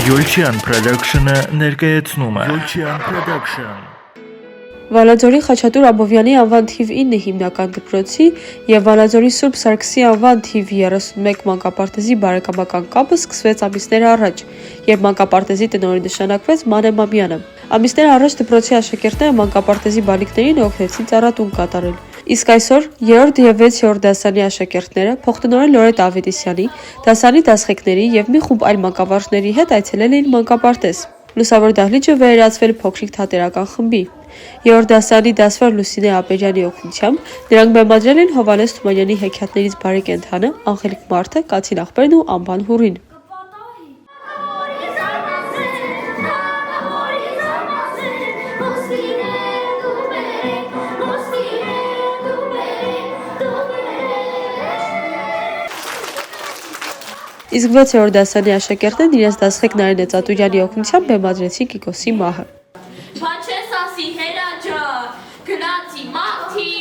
Յոլչյան Production-ը ներկայացնում է Յոլչյան Production Վանաձորի Խաչատուր Աբովյանի անվան թիվ 9 հիմնական դպրոցի և Վանաձորի Սուրբ Սարգսի անվան թիվ 31 մանկապարտեզի բարեկամական կապը սկսվեց ամիսներ առաջ, երբ մանկապարտեզի տնօրեն նշանակվեց Մանե Մամյանը։ Ամիսներ առաջ դպրոցի աշակերտները մանկապարտեզի բալիկներին օգնեցին ծառատուն կատարել։ Իսկ այսօր 3-րդ և 6-րդ դասարանի աշակերտները փոխտնօրեն Լորետ Ավետիսյանի, դասարանի դասղեկների և մի խումբ այլ մանկավարժների հետ այցելել էին մանկապարտեզ։ Լուսավոր դահլիճը վերածվել փոքրիկ թատերական խմբի։ 3-րդ դասարանի դասվար Լուսինե Ապերյանի օգնությամբ նրանք բեմադրել են Հովհաննես Թումանյանի հեքիաթներից Բարի կենդանը, Անգելիկ մարդը, Կացին աղբերն ու Անբան հուրին։ Իսկ 6-րդ դասարանի աշակերտներն իրենց դասղեկ Նարինե Ծատուրյանի օգնությամբ բեմադրեցին Կիկոսի մահը։ Փաչես ասի հերաջա, գնացի մաթի,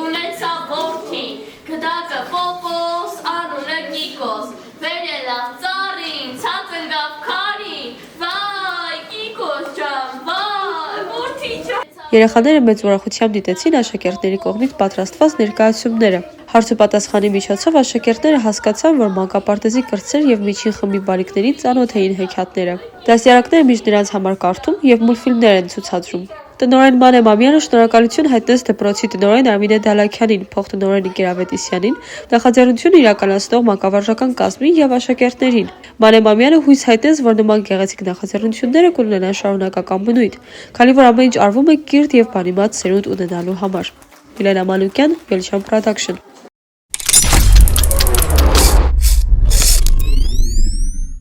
ունեցա որդի, գդակը պոպոս, անունը Կիկոս, վերելավ ծառին, ցած ընկավ քարի, վայ, Կիկոս ջան, վայ, որդի ջան։ Երեխաները մեծ ուրախությամբ դիտեցին աշակերտների կողմից պատրաստված ներկայացումները։ Հարցուպատասխանի միջոցով աշակերտները հասկացան, որ մանկապարտեզի կրտսեր և միջին խմբի բալիկներին ծանոթ էին հեքիաթները։ Դաստիարակները միշտ նրանց համար կարդում և մուլտֆիլմներ են ցուցադրում։ Տնօրեն Մանե Մամյանը շնորհակալություն հայտնեց դպրոցի տնօրեն Արմինե Դալաքյանին, փոխտնօրեն Ինգեր Ավետիսյանին, նախաձեռնությունը իրականացնող մանկավարժական կազմին և աշակերտներին։ Մանե Մամյանը հույս հայտնեց, որ նման գեղեցիկ նախաձեռնությունները կունենան շարունակական բնույթ, քանի որ ամեն ինչ արվում է կիրթ և բանիմաց սերունդ ունենալու համար։ Միլենա Մանուկյան, Յոլչյան Production